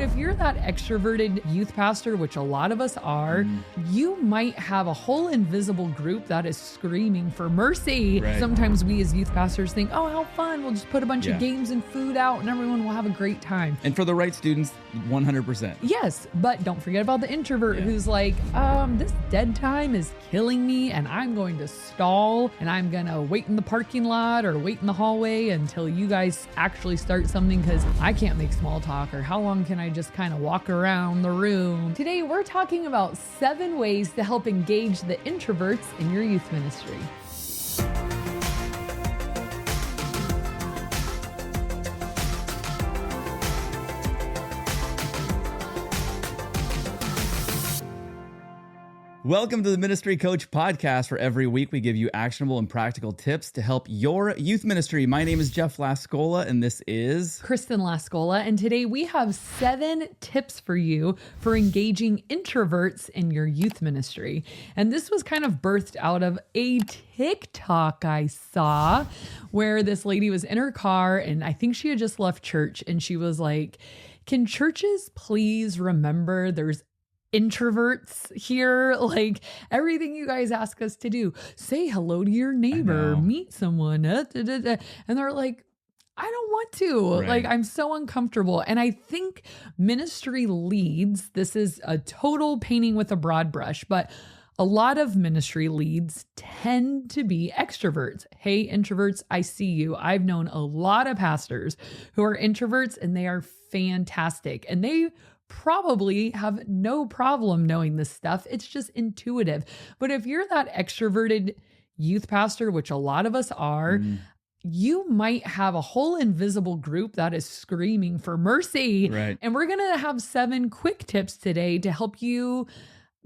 if you're that extroverted youth pastor, which a lot of us are, you might have a whole invisible group that is screaming for mercy. Right. Sometimes we as youth pastors think, oh, how fun. We'll just put a bunch of games and food out and everyone will have a great time. And for the right students, 100%. Yes, but don't forget about the introvert who's like, this dead time is killing me and I'm going to stall and I'm going to wait in the parking lot or wait in the hallway until you guys actually start something because I can't make small talk, or how long can I just kind of walk around the room? Today, we're talking about 7 ways to help engage the introverts in your youth ministry. Welcome to the Ministry Coach Podcast, where every week we give you actionable and practical tips to help your youth ministry. My name is Jeff Lascola, and this is Kristen Lascola, and today we have 7 tips for you for engaging introverts in your youth ministry. And this was kind of birthed out of a TikTok I saw where this lady was in her car, and I think she had just left church, and she was like, can churches please remember there's introverts here? Like, everything you guys ask us to do, say hello to your neighbor, meet someone, and they're like, I don't want to. Right. Like, I'm so uncomfortable. And I think ministry leads, this is a total painting with a broad brush, but a lot of ministry leads tend to be extroverts. Hey, introverts, I see you. I've known a lot of pastors who are introverts and they are fantastic. And they probably have no problem knowing this stuff. It's just intuitive. But if you're that extroverted youth pastor, which a lot of us are, you might have a whole invisible group that is screaming for mercy. Right. And we're going to have 7 quick tips today to help you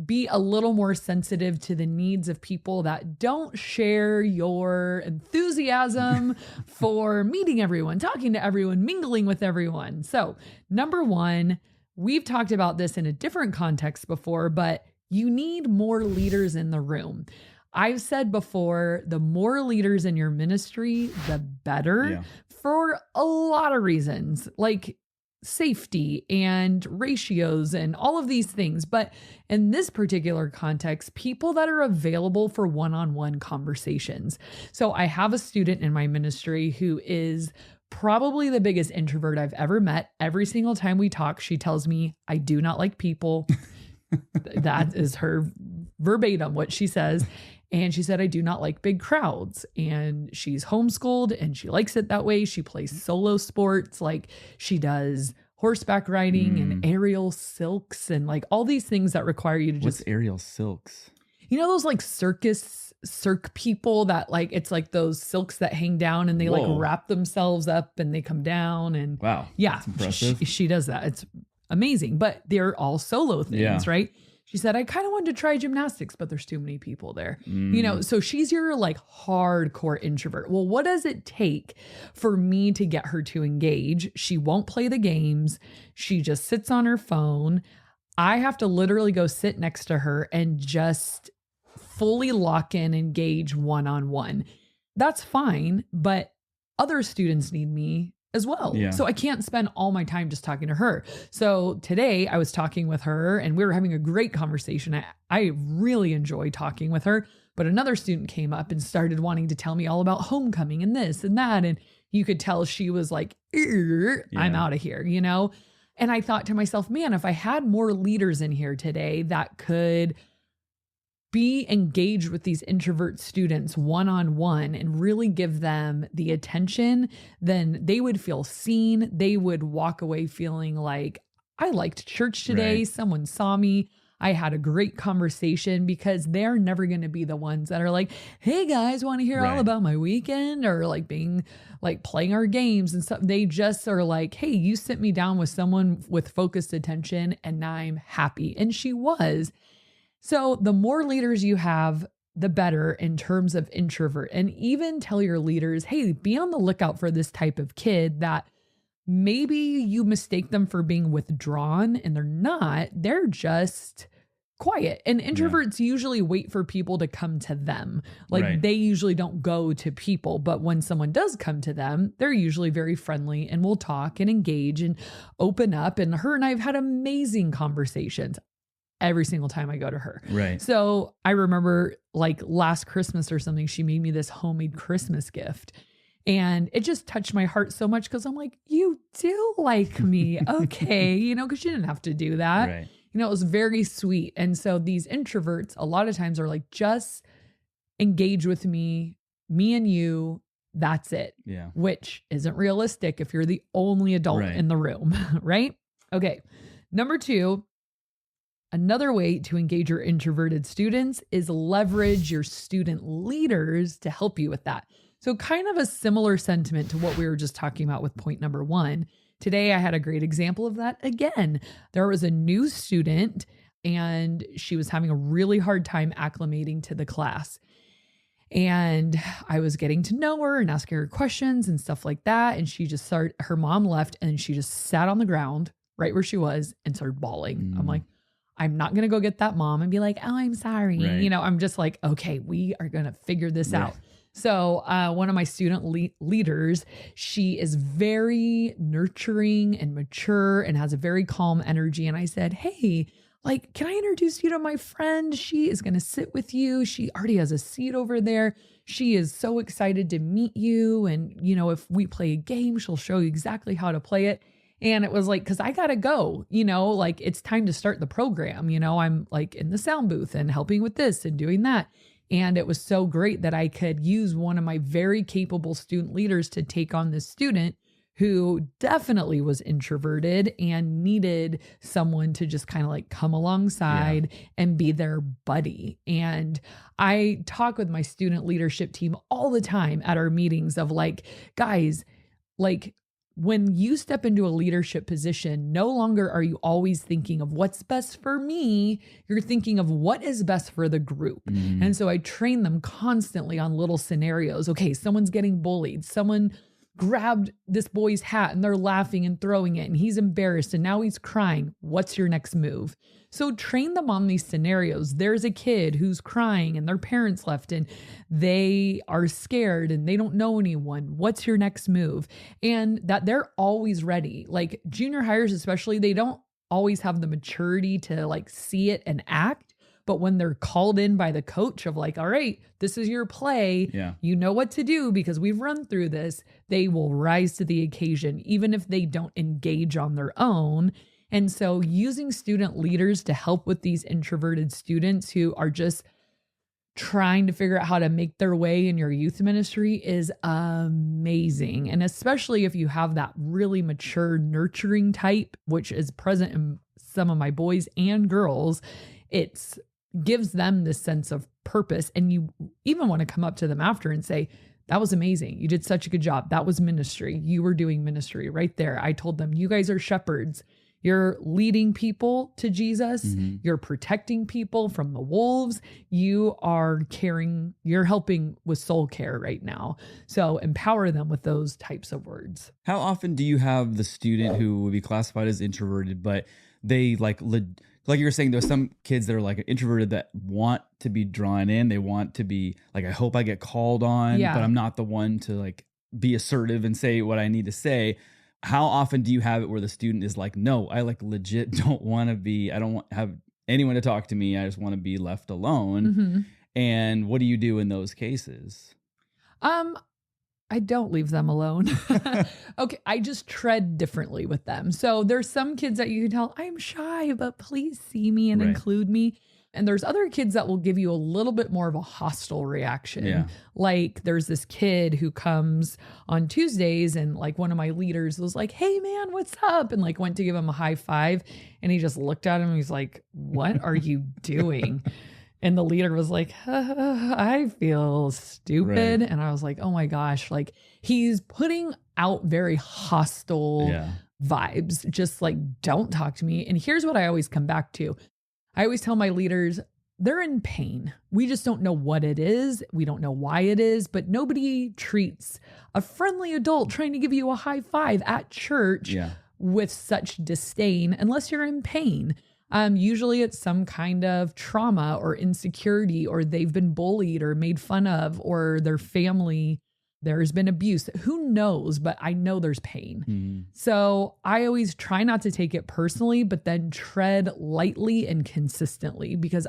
be a little more sensitive to the needs of people that don't share your enthusiasm for meeting everyone, talking to everyone, mingling with everyone. So, number 1, we've talked about this in a different context before, but you need more leaders in the room. I've said before, the more leaders in your ministry, the better, for a lot of reasons, like safety and ratios and all of these things. But in this particular context, people that are available for one-on-one conversations. So I have a student in my ministry who is probably the biggest introvert I've ever met. Every single time we talk, she tells me, I do not like people. That is her verbatim, what she says. And she said, I do not like big crowds. And she's homeschooled and she likes it that way. She plays solo sports. Like, she does horseback riding and aerial silks and like all these things that require you to just... What's aerial silks? You know those like circ people that like, it's like those silks that hang down and they like wrap themselves up and they come down and yeah, she does that. It's amazing, but they're all solo things, right? She said, I kind of wanted to try gymnastics, but there's too many people there, you know? So she's your like hardcore introvert. Well, what does it take for me to get her to engage? She won't play the games. She just sits on her phone. I have to literally go sit next to her and just fully lock in, engage one-on-one. That's fine, but other students need me as well. So I can't spend all my time just talking to her. So today I was talking with her and we were having a great conversation. I really enjoy talking with her, but another student came up and started wanting to tell me all about homecoming and this and that. And you could tell she was like, I'm out of here, you know? And I thought to myself, man, if I had more leaders in here today that could be engaged with these introvert students one-on-one and really give them the attention, then they would feel seen. They would walk away feeling like, I liked church today. Someone saw me. I had a great conversation, because they're never going to be the ones that are like, hey guys, want to hear all about my weekend, or like being like playing our games and stuff. They just are like, hey, you sit me down with someone with focused attention and now I'm happy. And she was. So the more leaders you have, the better in terms of introvert. And even tell your leaders, hey, be on the lookout for this type of kid that maybe you mistake them for being withdrawn and they're not. They're just quiet. And introverts usually wait for people to come to them. Like they usually don't go to people, but when someone does come to them, they're usually very friendly and will talk and engage and open up. And her and I have had amazing conversations every single time I go to her. Right. So I remember like last Christmas or something, she made me this homemade Christmas gift. And it just touched my heart so much because I'm like, you do like me. Okay. You know, because you didn't have to do that. Right. You know, it was very sweet. And so these introverts a lot of times are like, just engage with me and you. That's it. Yeah. Which isn't realistic if you're the only adult in the room. Right. Okay. Number 2, another way to engage your introverted students is leverage your student leaders to help you with that. So kind of a similar sentiment to what we were just talking about with point number 1. Today, I had a great example of that again. There was a new student and she was having a really hard time acclimating to the class. And I was getting to know her and asking her questions and stuff like that. And she just started, her mom left and she just sat on the ground right where she was and started bawling. I'm like, I'm not going to go get that mom and be like, oh, I'm sorry. You know, I'm just like, okay, we are going to figure this out. So one of my student leaders, she is very nurturing and mature and has a very calm energy. And I said, hey, like, can I introduce you to my friend? She is going to sit with you. She already has a seat over there. She is so excited to meet you. And, you know, if we play a game, she'll show you exactly how to play it. And it was like, cause I gotta go, you know, like it's time to start the program. You know, I'm like in the sound booth and helping with this and doing that. And it was so great that I could use one of my very capable student leaders to take on this student who definitely was introverted and needed someone to just kind of like come alongside and be their buddy. And I talk with my student leadership team all the time at our meetings of like, guys, like, when you step into a leadership position, no longer are you always thinking of what's best for me. You're thinking of what is best for the group. And so I train them constantly on little scenarios. Okay, someone's getting bullied. Someone grabbed this boy's hat and they're laughing and throwing it and he's embarrassed and now he's crying. What's your next move? So train them on these scenarios. There's a kid who's crying and their parents left and they are scared and they don't know anyone. What's your next move? And that they're always ready. Like junior hires especially, they don't always have the maturity to like see it and act. But when they're called in by the coach of like, all right, this is your play. You know what to do because we've run through this. They will rise to the occasion, even if they don't engage on their own. And so using student leaders to help with these introverted students who are just trying to figure out how to make their way in your youth ministry is amazing. And especially if you have that really mature, nurturing type, which is present in some of my boys and girls, it's gives them this sense of purpose. And you even want to come up to them after and say, that was amazing. You did such a good job. That was ministry. You were doing ministry right there. I told them, you guys are shepherds. You're leading people to Jesus. You're protecting people from the wolves. You are caring, you're helping with soul care right now. So empower them with those types of words. How often do you have the student who would be classified as introverted, but they like you were saying, there's some kids that are like introverted that want to be drawn in. They want to be like, I hope I get called on, but I'm not the one to like be assertive and say what I need to say. How often do you have it where the student is like, no, I like legit don't want to be, I don't want have anyone to talk to me. I just want to be left alone. And what do you do in those cases? I don't leave them alone. Okay. I just tread differently with them. So there's some kids that you can tell I'm shy, but please see me and include me. And there's other kids that will give you a little bit more of a hostile reaction. Like there's this kid who comes on Tuesdays and like one of my leaders was like, hey man, what's up? And like went to give him a high five and he just looked at him and he's like, what are you doing? And the leader was like, I feel stupid. And I was like, oh my gosh, like he's putting out very hostile vibes. Just like, don't talk to me. And here's what I always come back to. I always tell my leaders, they're in pain. We just don't know what it is. We don't know why it is, but nobody treats a friendly adult trying to give you a high five at church with such disdain unless you're in pain. Usually it's some kind of trauma or insecurity, or they've been bullied or made fun of, or their family, there's been abuse. Who knows? But I know there's pain. Mm-hmm. So I always try not to take it personally, but then tread lightly and consistently, because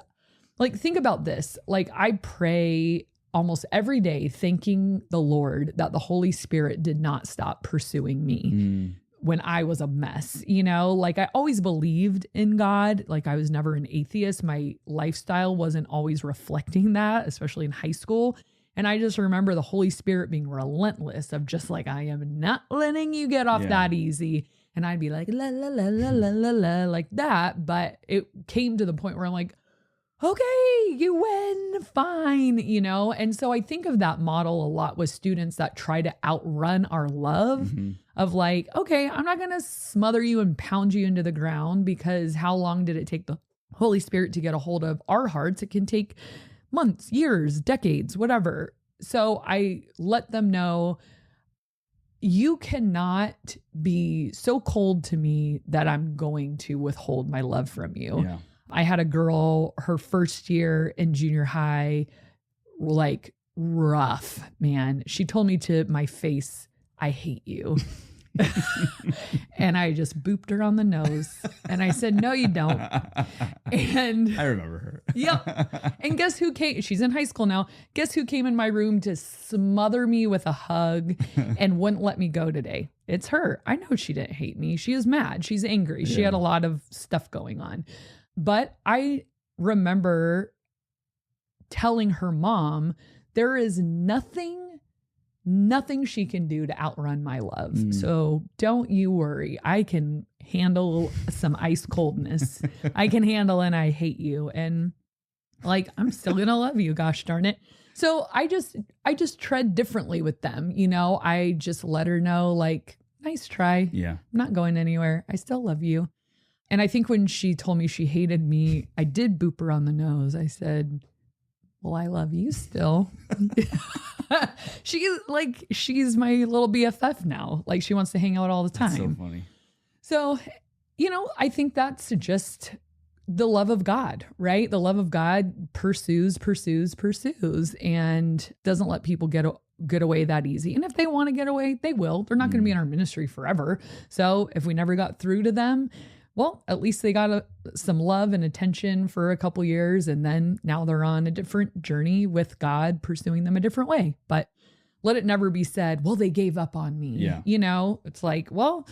like, think about this. Like, I pray almost every day, thanking the Lord that the Holy Spirit did not stop pursuing me when I was a mess. You know, like, I always believed in God. Like, I was never an atheist. My lifestyle wasn't always reflecting that, especially in high school. And I just remember the Holy Spirit being relentless of just like, I am not letting you get off that easy. And I'd be like, la, la, la, la, la, la, la, like that. But it came to the point where I'm like, okay, you win, fine, you know? And so I think of that model a lot with students that try to outrun our love of like, okay, I'm not going to smother you and pound you into the ground, because how long did it take the Holy Spirit to get a hold of our hearts? It can take months, years, decades, whatever. So I let them know, you cannot be so cold to me that I'm going to withhold my love from you. Yeah. I had a girl, her first year in junior high, like rough, man. She told me to my face, I hate you. And I just booped her on the nose and I said, no, you don't. And I remember her. Yep. And guess who came? She's in high school now. Guess who came in my room to smother me with a hug and wouldn't let me go today? It's her. I know she didn't hate me. She is mad. She's angry. She had a lot of stuff going on. But I remember telling her mom, there is nothing she can do to outrun my love. So don't you worry. I can handle some ice coldness. I can handle and I hate you. And like, I'm still going to love you. Gosh darn it. So I just tread differently with them. You know, I just let her know, like, nice try. Yeah. I'm not going anywhere. I still love you. And I think when she told me she hated me, I did boop her on the nose. I said, well, I love you still. She's my little BFF now. Like, she wants to hang out all the time. That's so funny. So, you know, I think that's just the love of God, right? The love of God pursues, and doesn't let people get away that easy. And if they want to get away, they will. They're not going to be in our ministry forever. So if we never got through to them, well, at least they got some love and attention for a couple years. And then now they're on a different journey with God, pursuing them a different way. But let it never be said, well, they gave up on me. Yeah. You know, it's like, well,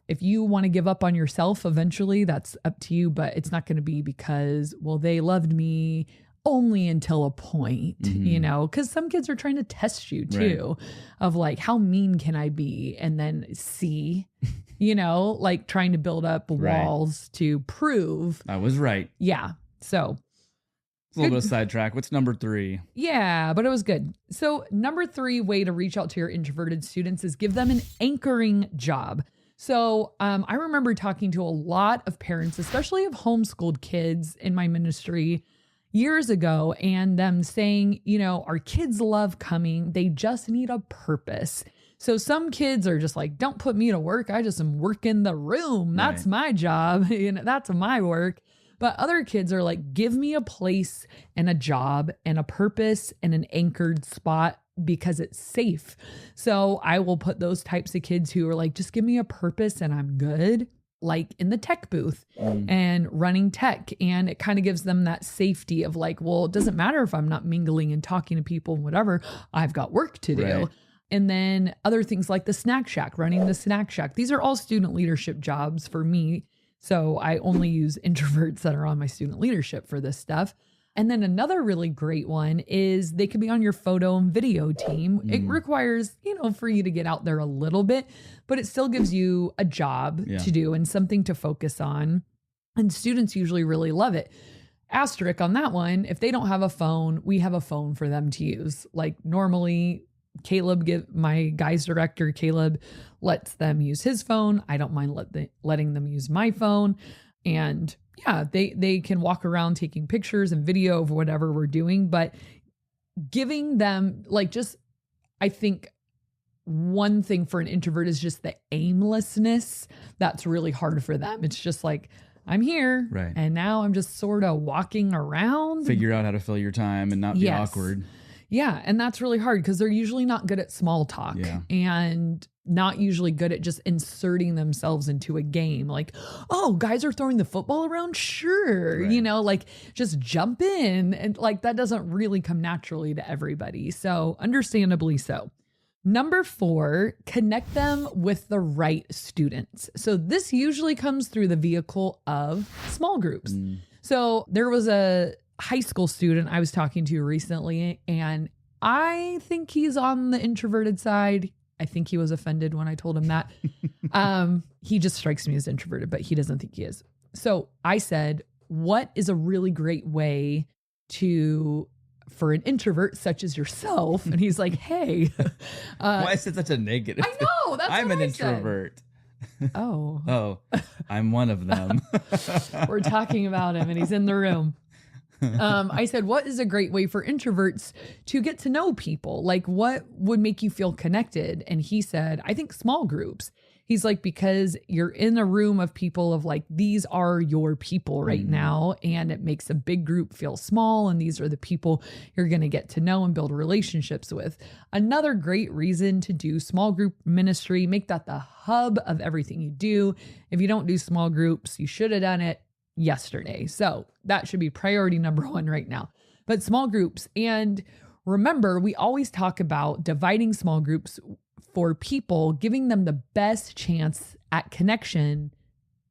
if you want to give up on yourself eventually, that's up to you. But it's not going to be because, well, they loved me only until a point, you know, because some kids are trying to test you too, of like, how mean can I be? And then see, you know, like trying to build up walls to prove I was right. Yeah. So it's a little bit of sidetrack. What's number 3? Yeah, but it was good. So number 3 way to reach out to your introverted students is give them an anchoring job. So I remember talking to a lot of parents, especially of homeschooled kids in my ministry years ago, and them saying, you know, our kids love coming. They just need a purpose. So some kids are just like, don't put me to work. I just am working the room. That's my job. You know, that's my work. But other kids are like, give me a place and a job and a purpose and an anchored spot because it's safe. So I will put those types of kids who are like, just give me a purpose and I'm good, like in the tech booth and running tech. And it kind of gives them that safety of like, well, it doesn't matter if I'm not mingling and talking to people and whatever, I've got work to do. Right. And then other things like the snack shack, running the snack shack. These are all student leadership jobs for me. So I only use introverts that are on my student leadership for this stuff. And then another really great one is they could be on your photo and video team. It requires, you know, for you to get out there a little bit, but it still gives you a job to do and something to focus on. And students usually really love it. Asterisk on that one, if they don't have a phone, we have a phone for them to use. Like normally, my guys director, Caleb, lets them use his phone. I don't mind letting them use my phone. And yeah, they can walk around taking pictures and video of whatever we're doing, but giving them I think one thing for an introvert is just the aimlessness. That's really hard for them. It's just like, I'm here. Right. And now I'm just sort of walking around. Figure out how to fill your time and not be awkward. Yeah. And that's really hard because they're usually not good at small talk and not usually good at just inserting themselves into a game. Like, oh, guys are throwing the football around? Sure. Right. You know, like just jump in. And like that doesn't really come naturally to everybody. So understandably so. Number 4, connect them with the right students. So this usually comes through the vehicle of small groups. So there was a high school student I was talking to recently, and I think he's on the introverted side. I think he was offended when I told him that. He just strikes me as introverted, but he doesn't think he is. So I said, what is a really great way for an introvert such as yourself? And he's like, hey. Why is it such a negative? I know. That's I'm what an I introvert. Said. Oh. Oh, I'm one of them. We're talking about him and he's in the room. I said, what is a great way for introverts to get to know people? Like, what would make you feel connected? And he said, I think small groups. He's like, because you're in a room of people of like, these are your people right now. And it makes a big group feel small. And these are the people you're going to get to know and build relationships with. Another great reason to do small group ministry, make that the hub of everything you do. If you don't do small groups, you should have done it yesterday. So that should be priority number 1 right now. But small groups. And remember, we always talk about dividing small groups for people, giving them the best chance at connection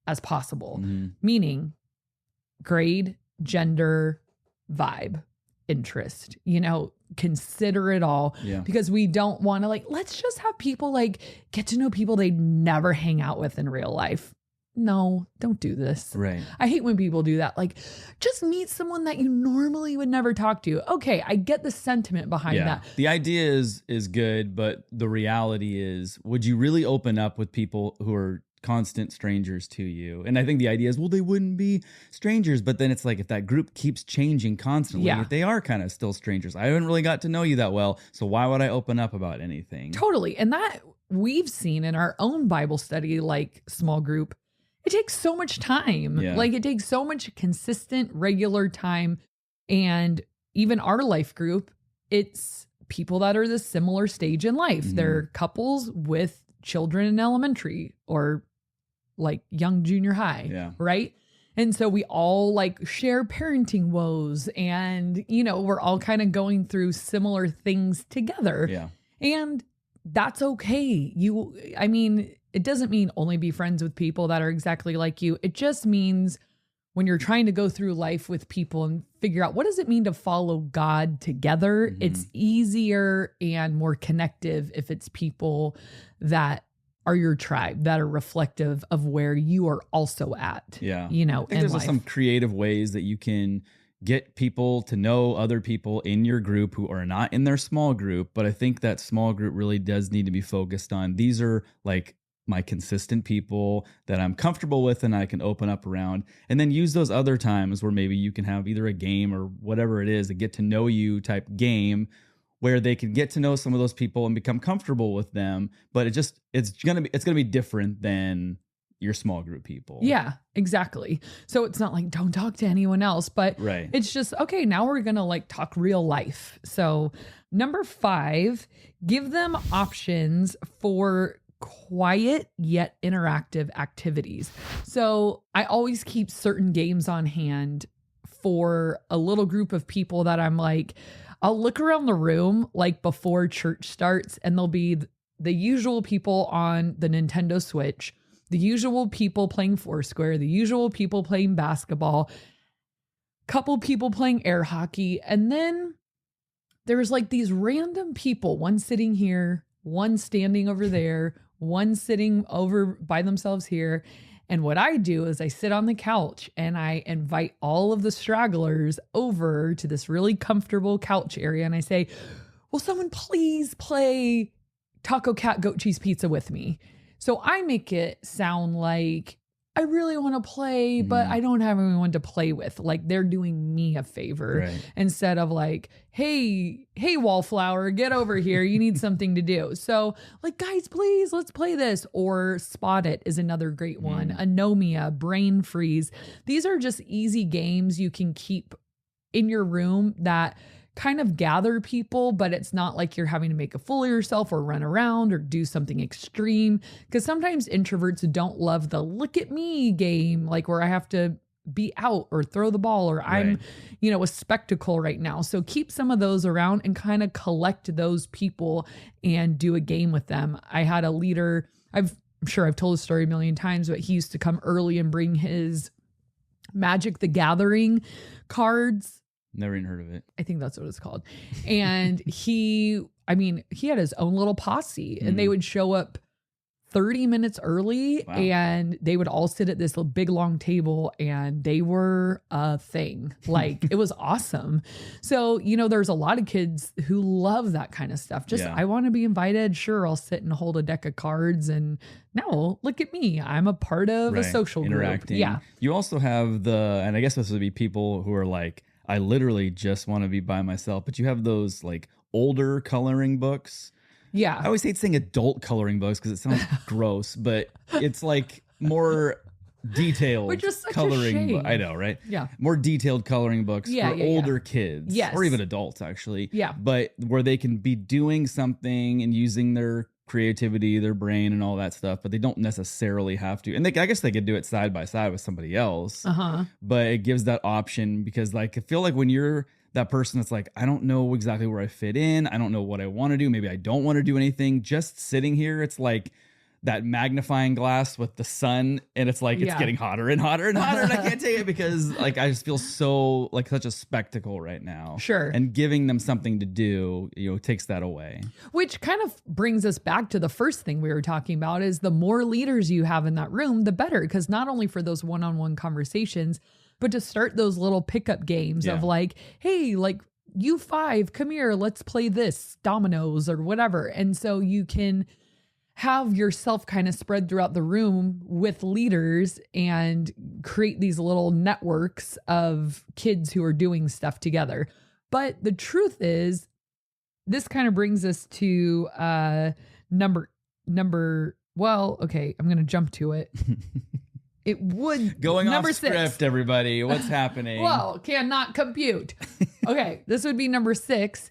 as possible, meaning grade, gender, vibe, interest, consider it all because we don't want to let's just have people get to know people they'd never hang out with in real life. No, don't do this. Right. I hate when people do that. Just meet someone that you normally would never talk to. Okay, I get the sentiment behind that. The idea is good, but the reality is, would you really open up with people who are constant strangers to you? And I think the idea is, well, they wouldn't be strangers, but then it's like if that group keeps changing constantly, if they are kind of still strangers, I haven't really got to know you that well, so why would I open up about anything? Totally. And that we've seen in our own Bible study, small group, it takes so much time. It takes so much consistent, regular time. And even our life group, it's people that are the similar stage in life. They're couples with children in elementary or young junior high, right? And so we all share parenting woes and, we're all kind of going through similar things together. Yeah. And that's okay. It doesn't mean only be friends with people that are exactly like you. It just means when you're trying to go through life with people and figure out what does it mean to follow God together, it's easier and more connective if it's people that are your tribe, that are reflective of where you are also at. Yeah. I think there's some creative ways that you can get people to know other people in your group who are not in their small group. But I think that small group really does need to be focused on, these are my consistent people that I'm comfortable with and I can open up around, and then use those other times where maybe you can have either a game or whatever it is, a get to know you type game where they can get to know some of those people and become comfortable with them. But it's going to be different than your small group people. Yeah, exactly. So it's not don't talk to anyone else, but it's just, okay, now we're going to talk real life. So number 5, give them options for quiet yet interactive activities. So I always keep certain games on hand for a little group of people that I'm I'll look around the room before church starts, and there'll be the usual people on the Nintendo Switch, the usual people playing Foursquare, the usual people playing basketball, couple people playing air hockey, and then there's these random people, one sitting here, one standing over there, one sitting over by themselves here. And what I do is I sit on the couch and I invite all of the stragglers over to this really comfortable couch area. And I say, will someone please play Taco Cat Goat Cheese Pizza with me? So I make it sound like I really want to play, but I don't have anyone to play with. Like they're doing me a favor instead of like, hey, wallflower, get over here. You need something to do. So like, guys, please, let's play this. Or Spot It is another great one. Anomia, Brain Freeze. These are just easy games you can keep in your room that kind of gather people, but it's not like you're having to make a fool of yourself or run around or do something extreme. Because sometimes introverts don't love the look at me game, like where I have to be out or throw the ball or I'm, a spectacle right now. So keep some of those around and kind of collect those people and do a game with them. I had a leader, I'm sure I've told the story a million times, but he used to come early and bring his Magic the Gathering cards. Never even heard of it. I think that's what it's called. And he had his own little posse and they would show up 30 minutes early and they would all sit at this big long table and they were a thing. Like it was awesome. So, there's a lot of kids who love that kind of stuff. Just, I want to be invited. Sure. I'll sit and hold a deck of cards and now look at me. I'm a part of a social interacting. Group. Yeah. You also have and I guess this would be people who are like, I literally just want to be by myself. But you have those like older coloring books. Yeah. I always hate saying adult coloring books because it sounds gross, but it's like more detailed Which is such coloring a shame. I know, right? Yeah. More detailed coloring books for older kids. Yes. Or even adults, actually. Yeah. But where they can be doing something and using their creativity, their brain and all that stuff, but they don't necessarily have to. And I guess they could do it side by side with somebody else. But it gives that option because like I feel like when you're that person that's like, I don't know exactly where I fit in. I don't know what I want to do. Maybe I don't want to do anything. Just sitting here, it's like that magnifying glass with the sun and it's like it's getting hotter and hotter and hotter and I can't take it because like I just feel so like such a spectacle right now. Sure. And giving them something to do, takes that away. Which kind of brings us back to the first thing we were talking about is the more leaders you have in that room, the better. Because not only for those one-on-one conversations, but to start those little pickup games of like, hey, like you five, come here, let's play this dominoes or whatever. And so you can have yourself kind of spread throughout the room with leaders and create these little networks of kids who are doing stuff together. But the truth is, this kind of brings us to well, okay, I'm going to jump to it. It would going number off script, 6. everybody. What's happening? Well, cannot compute. Okay, this would be number 6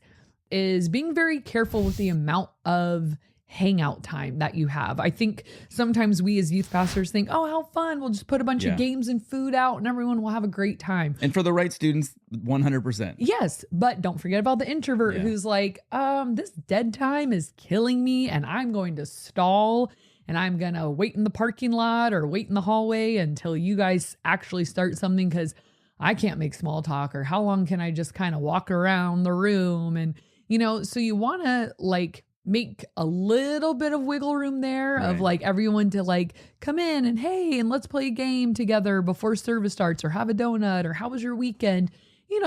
is being very careful with the amount of hangout time that you have. I think sometimes we as youth pastors think, oh, how fun. We'll just put a bunch of games and food out and everyone will have a great time. And for the right students, 100%. Yes, but don't forget about the introvert who's like, this dead time is killing me and I'm going to stall and I'm going to wait in the parking lot or wait in the hallway until you guys actually start something because I can't make small talk or how long can I just kind of walk around the room? And, so you want to like make a little bit of wiggle room there of like everyone to like come in and hey, and let's play a game together before service starts or have a donut or how was your weekend?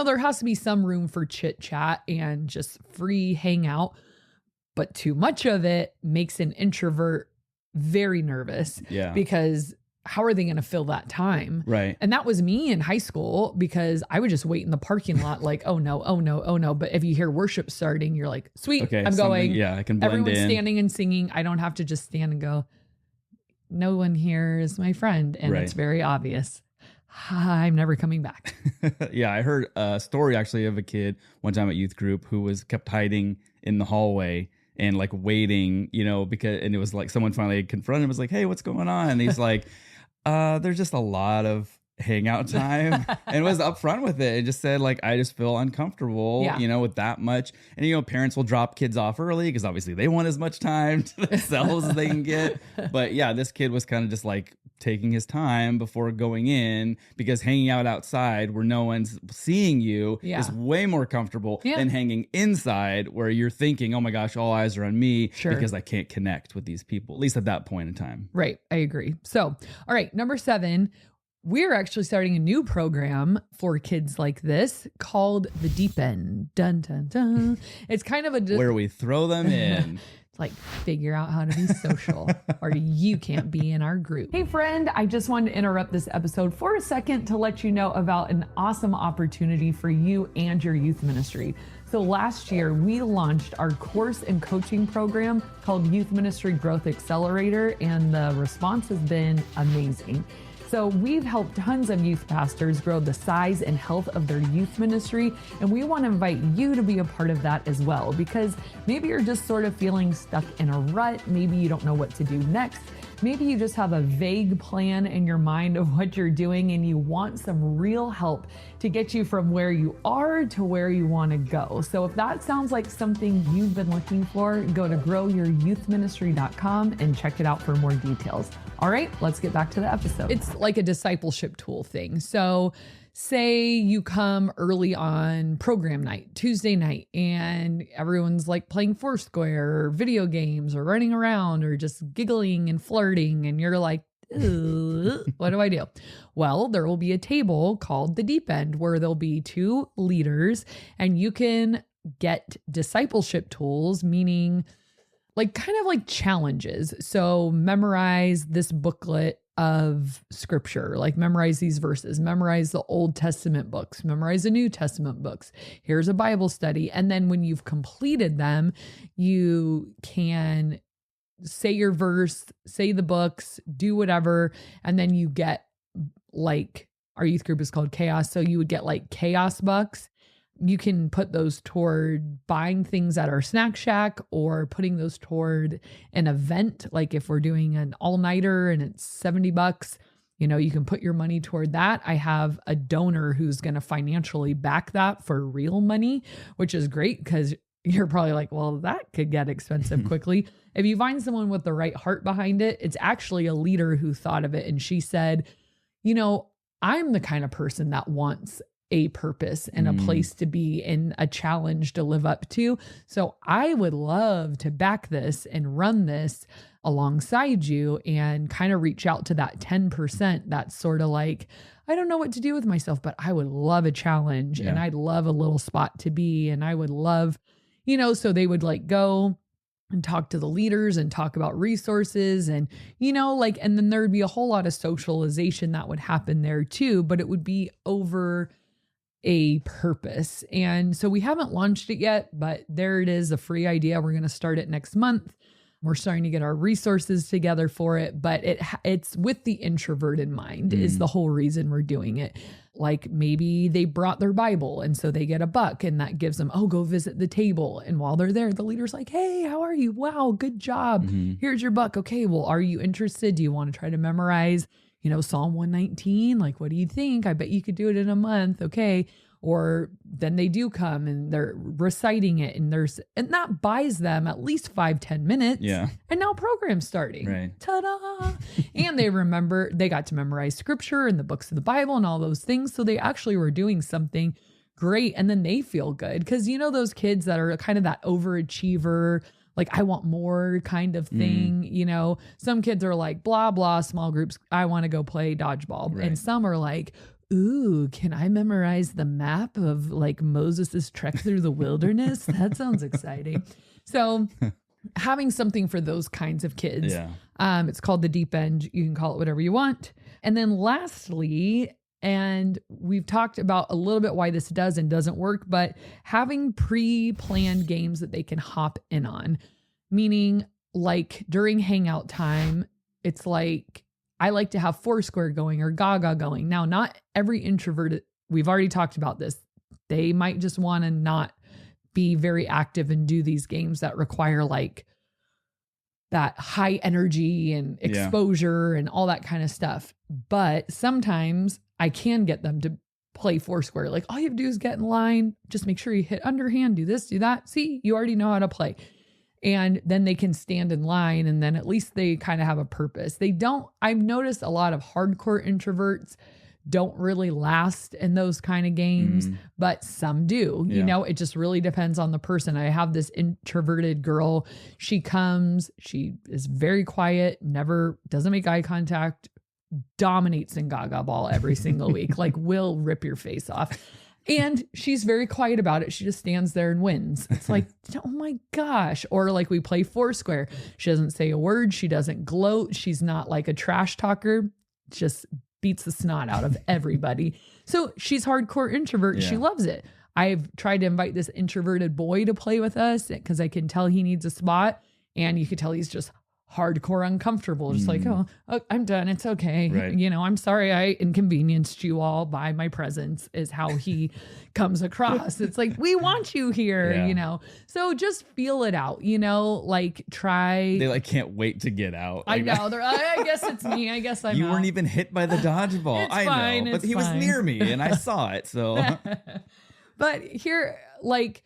There has to be some room for chit chat and just free hangout, but too much of it makes an introvert very nervous because how are they going to fill that time? Right. And that was me in high school because I would just wait in the parking lot like, oh no, oh no, oh no. But if you hear worship starting, you're like, sweet, okay, I'm going. Yeah, I can blend Everyone's in. standing and singing. I don't have to just stand and go, no one here is my friend. And it's very obvious. I'm never coming back. Yeah, I heard a story actually of a kid one time at youth group who kept hiding in the hallway and like waiting, because it was like someone finally confronted him, was like, hey, what's going on? And he's like, there's just a lot of hangout time and was upfront with it. It just said like, I just feel uncomfortable, with that much. And, parents will drop kids off early because obviously they want as much time to themselves as they can get. But yeah, this kid was kind of just like taking his time before going in because hanging out outside where no one's seeing you is way more comfortable than hanging inside where you're thinking, oh my gosh, all eyes are on me because I can't connect with these people, at least at that point in time. Right. I agree. So, all right, number 7, we're actually starting a new program for kids like this called The Deep End. Dun, dun, dun. It's kind of where we throw them in. like figure out how to be social or you can't be in our group. Hey friend, I just wanted to interrupt this episode for a second to let you know about an awesome opportunity for you and your youth ministry. So last year we launched our course and coaching program called Youth Ministry Growth Accelerator, and the response has been amazing. So we've helped tons of youth pastors grow the size and health of their youth ministry, and we want to invite you to be a part of that as well, because maybe you're just sort of feeling stuck in a rut. Maybe you don't know what to do next. Maybe you just have a vague plan in your mind of what you're doing and you want some real help to get you from where you are to where you want to go. So if that sounds like something you've been looking for, go to growyouryouthministry.com and check it out for more details. All right, let's get back to the episode. It's like a discipleship tool thing. So say you come early on program night, Tuesday night, and everyone's like playing Foursquare or video games or running around or just giggling and flirting. And you're like, what do I do? Well, there will be a table called the deep end where there'll be two leaders and you can get discipleship tools, meaning like kind of like challenges. So memorize this booklet of scripture, like memorize these verses, memorize the Old Testament books, memorize the New Testament books. Here's a Bible study. And then when you've completed them, you can say your verse, say the books, do whatever. And then you get like, our youth group is called Chaos. So you would get like Chaos bucks. You can put those toward buying things at our snack shack or putting those toward an event. Like if we're doing an all-nighter and it's $70, you can put your money toward that. I have a donor who's going to financially back that for real money, which is great because you're probably like, well, that could get expensive quickly. If you find someone with the right heart behind it, it's actually a leader who thought of it. And she said, I'm the kind of person that wants a purpose and a place to be and a challenge to live up to. So I would love to back this and run this alongside you and kind of reach out to that 10% that's sort of like, I don't know what to do with myself, but I would love a challenge and I'd love a little spot to be. And I would love, so they would like go and talk to the leaders and talk about resources and, and then there'd be a whole lot of socialization that would happen there too, but it would be over a purpose. And so we haven't launched it yet, but there it is, a free idea. We're going to start it next month. We're starting to get our resources together for it, but it's with the introvert in mind is the whole reason we're doing it. Like maybe they brought their Bible and so they get $1 and that gives them, go visit the table. And while they're there, the leader's like, hey, how are you? Wow, good job. Here's your $1. Okay, well, are you interested? Do you want to try to memorize Psalm 119, like, what do you think? I bet you could do it in a month. Okay. Or then they do come and they're reciting it and that buys them at least 5-10 minutes. Yeah. And now program's starting. Right. Ta-da. And they got to memorize scripture and the books of the Bible and all those things. So they actually were doing something great. And then they feel good. Cause those kids that are kind of that overachiever, like I want more kind of thing, some kids are like, blah, blah, small groups. I want to go play dodgeball. Right. And some are like, ooh, can I memorize the map of like Moses's trek through the wilderness? That sounds exciting. So having something for those kinds of kids, it's called the deep end. You can call it whatever you want. And then lastly, and we've talked about a little bit why this does and doesn't work, but having pre-planned games that they can hop in on, meaning like during hangout time, it's like, I like to have Foursquare going or Gaga going. Now, not every introvert, we've already talked about this. They might just want to not be very active and do these games that require like that high energy and exposure and all that kind of stuff. But sometimes I can get them to play Foursquare. Like all you have to do is get in line, just make sure you hit underhand, do this, do that. See, you already know how to play. And then they can stand in line and then at least they kind of have a purpose. I've noticed a lot of hardcore introverts don't really last in those kind of games, but some do. It just really depends on the person. I have this introverted girl. She comes, she is very quiet, never doesn't make eye contact, dominates in Gaga Ball every single week, like will rip your face off. And she's very quiet about it. She just stands there and wins. It's like, oh my gosh. Or like we play Foursquare. She doesn't say a word. She doesn't gloat. She's not like a trash talker. Just beats the snot out of everybody. So she's hardcore introvert. Yeah. She loves it. I've tried to invite this introverted boy to play with us because I can tell he needs a spot. And you could tell he's just hardcore uncomfortable, just like, oh, I'm done. It's okay. Right. You know, I'm sorry I inconvenienced you all by my presence is how he comes across. It's like, we want you here, you know? So just feel it out, you know, like try. They like can't wait to get out. Like I know. They're, I guess it's me. I guess I'm You out. weren't even hit by the dodgeball. It's fine, know, but he was near me and I saw it. So, but here, like,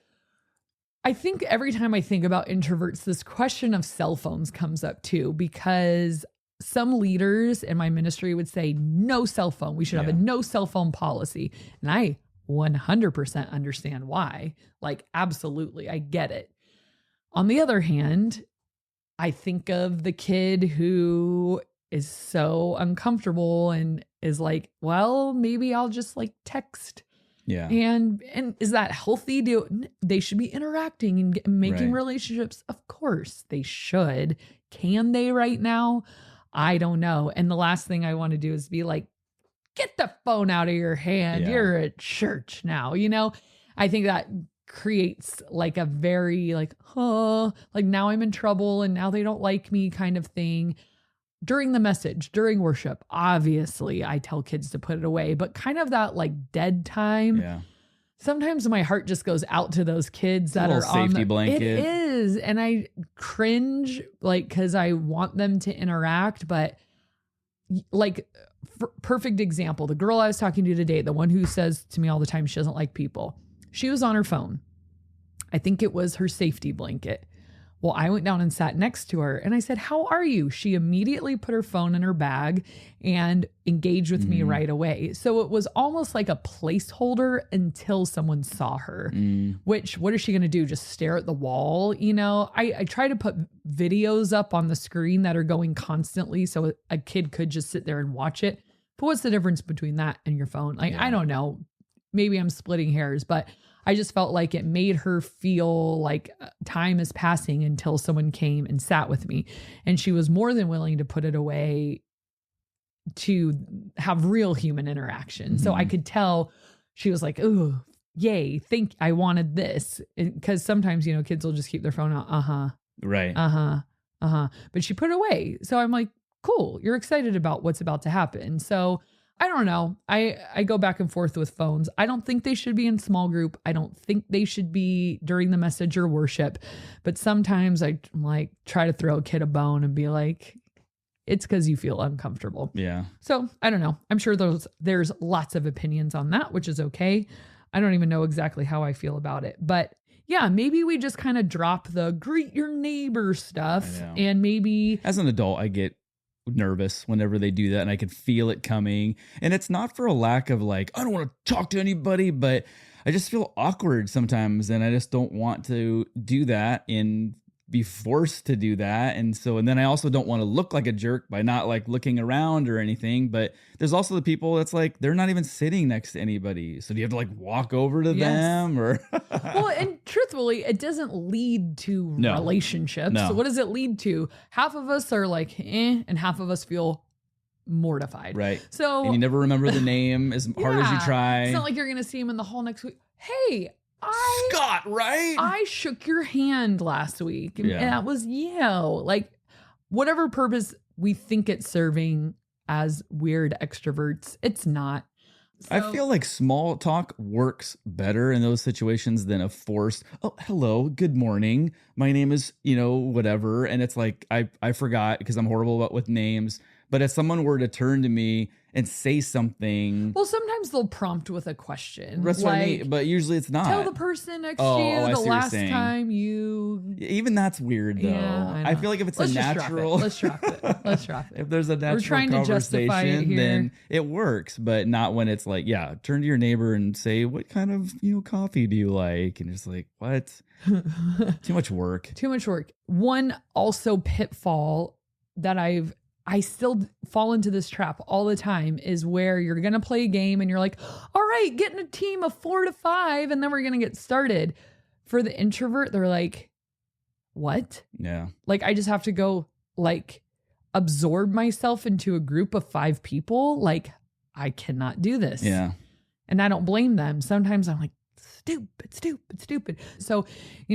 I think every time I think about introverts, this question of cell phones comes up too, because some leaders in my ministry would say, no cell phone. We should have a no cell phone policy. And I 100% understand why. Like, absolutely. I get it. On the other hand, I think of the kid who is so uncomfortable and is like, well, maybe I'll just like text. Yeah. And is that healthy? They should be interacting and making relationships? Of course they should. Can they right now? I don't know. And the last thing I want to do is be like, get the phone out of your hand. You're at church now. You know, I think that creates like a very like, oh, like now I'm in trouble and now they don't like me kind of thing. During the message, during worship, obviously I tell kids to put it away, but kind of that like dead time. Yeah. Sometimes my heart just goes out to those kids that are on safety blanket. It is. And I cringe like, cause I want them to interact, but like perfect example, the girl I was talking to today, the one who says to me all the time, she doesn't like people. She was on her phone. I think it was her safety blanket. Well, I went down and sat next to her and I said, how are you? She immediately put her phone in her bag and engaged with me right away. So it was almost like a placeholder until someone saw her, which what is she going to do? Just stare at the wall? You know, I try to put videos up on the screen that are going constantly so a kid could just sit there and watch it. But what's the difference between that and your phone? Like, I don't know. Maybe I'm splitting hairs, but I just felt like it made her feel like time is passing until someone came and sat with me. And she was more than willing to put it away to have real human interaction. So I could tell she was like, oh, yay, I wanted this. Because sometimes, you know, kids will just keep their phone out. Right. But she put it away. So I'm like, cool, you're excited about what's about to happen. So I don't know. I go back and forth with phones. I don't think they should be in small group. I don't think they should be during the message or worship. But sometimes I like try to throw a kid a bone and be like, it's because you feel uncomfortable. Yeah. So I don't know. I'm sure there's lots of opinions on that, which is okay. I don't even know exactly how I feel about it. But yeah, maybe we just kind of drop the greet your neighbor stuff. And maybe as an adult, I get nervous whenever they do that and I can feel it coming, and it's not for a lack of like I don't want to talk to anybody, but I just feel awkward sometimes and I just don't want to do that and be forced to do that. And then I also don't want to look like a jerk by not like looking around or anything. But there's also the people that's like they're not even sitting next to anybody, so do you have to like walk over to them or well, and truthfully it doesn't lead to relationships. So what does it lead to? Half of us are like and half of us feel mortified, right? So and you never remember the name as hard as you try. It's not like you're gonna see him in the hall next week. Hey, Scott, right? I shook your hand last week. And that was like whatever purpose we think it's serving as weird extroverts, it's not. So, I feel like small talk works better in those situations than a forced, oh, hello, good morning. My name is, whatever. And it's like, I forgot because I'm horrible with names. But if someone were to turn to me and say something. Well, sometimes they'll prompt with a question. That's what I mean, but usually it's not. Tell the person next to you the last time you. Even that's weird, though. Yeah, I feel like if it's a natural. Let's drop it. If there's a natural conversation, then it works. But not when it's like, turn to your neighbor and say, what kind of coffee do you like? And it's like, what? Too much work. Too much work. One also pitfall that I've I still fall into this trap all the time, is where you're going to play a game and you're like, all right, get in a team of 4 to 5 and then we're going to get started. For the introvert, they're like, what? Yeah. Like, I just have to go like absorb myself into a group of 5 people. Like, I cannot do this. Yeah. And I don't blame them. Sometimes I'm like, stupid. So,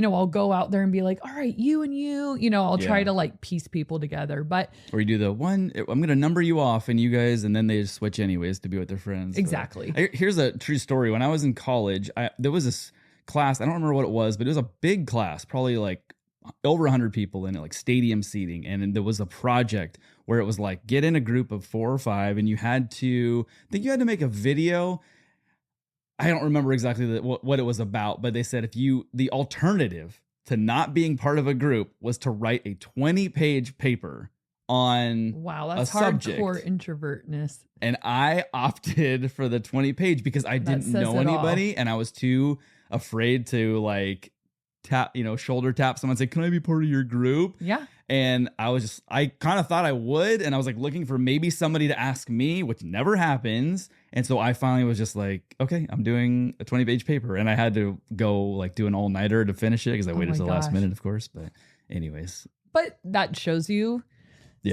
I'll go out there and be like, all right, you and you, I'll try to like piece people together. But or you do the one, I'm going to number you off and you guys, and then they just switch anyways to be with their friends. Exactly. Here's a true story. When I was in college, there was this class, I don't remember what it was, but it was a big class, probably like over 100 people in it, like stadium seating. And there was a project where it was like, get in a group of 4 or 5 and I think you had to make a video. I don't remember exactly what it was about, but they said the alternative to not being part of a group was to write a 20-page paper on that's a subject. Hardcore introvertnness. And I opted for the 20-page because I didn't know anybody and I was too afraid to like tap, shoulder tap someone and say, can I be part of your group? Yeah. And I kind of thought I would. And I was like looking for maybe somebody to ask me, which never happens. And so I finally was just like, okay, I'm doing a 20-page paper. And I had to go like do an all-nighter to finish it because I waited till the last minute, of course. But anyways. But that shows you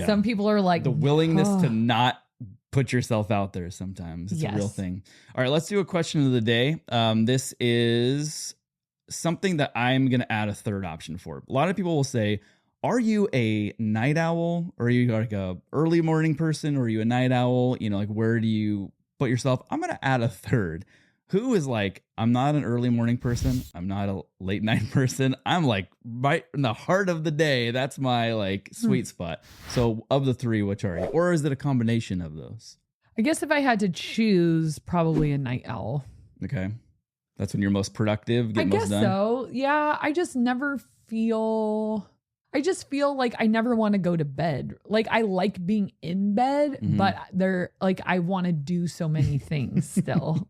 some people are like. The willingness to not put yourself out there sometimes. It's a real thing. All right, let's do a question of the day. This is something that I'm going to add a third option for. A lot of people will say, are you a night owl or are you like a early morning person or are you a night owl? Like where do you put yourself? I'm going to add a third. Who is like, I'm not an early morning person. I'm not a late night person. I'm like right in the heart of the day. That's my like sweet spot. So of the 3, which are you? Or is it a combination of those? I guess if I had to choose, probably a night owl. Okay. That's when you're most productive, get most done? I guess so. Yeah. I just feel like I never want to go to bed. Like I like being in bed, but I want to do so many things still,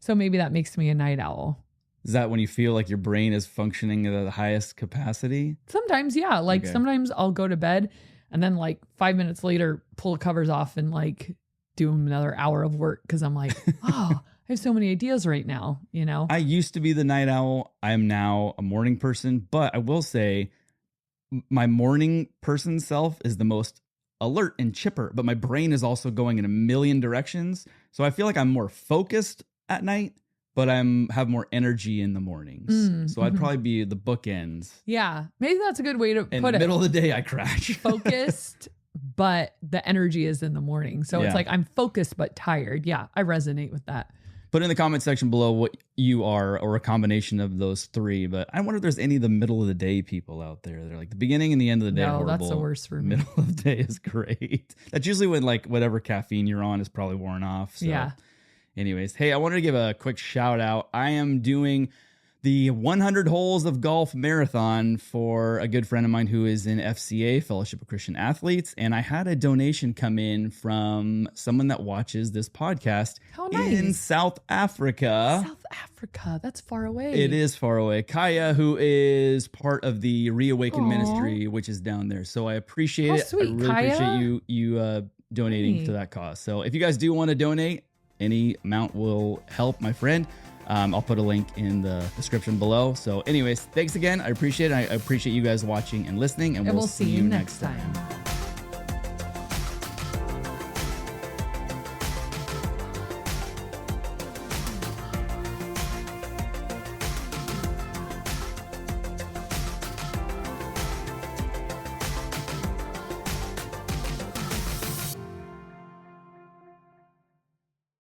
So maybe that makes me a night owl. Is that when you feel like your brain is functioning at the highest capacity? Sometimes, yeah. Like sometimes I'll go to bed and then like 5 minutes later, pull the covers off and like do another hour of work because I'm like, oh, I have so many ideas right now, I used to be the night owl. I'm now a morning person, but I will say my morning person self is the most alert and chipper, but my brain is also going in a million directions. So I feel like I'm more focused at night, but have more energy in the mornings. So I'd probably be the bookends. Yeah, maybe that's a good way to put it. In the middle of the day, I crash. Focused, but the energy is in the morning. So it's like I'm focused but tired. Yeah, I resonate with that. Put in the comment section below what you are or a combination of those 3. But I wonder if there's any of the middle of the day people out there. They're like the beginning and the end of the day. No, horrible. That's the worst for me. Middle of the day is great. That's usually when like whatever caffeine you're on is probably worn off. So. Yeah. Anyways, hey, I wanted to give a quick shout out. I am doing the 100 Holes of Golf Marathon for a good friend of mine who is in FCA, Fellowship of Christian Athletes. And I had a donation come in from someone that watches this podcast in South Africa. South Africa, that's far away. It is far away. Kaya, who is part of the Reawaken Ministry, which is down there. So I appreciate it. Sweet, I really Kaya. appreciate you donating to that cause. So if you guys do want to donate, any amount will help my friend. I'll put a link in the description below. So anyways, thanks again. I appreciate it. I appreciate you guys watching and listening, and we'll see you next time.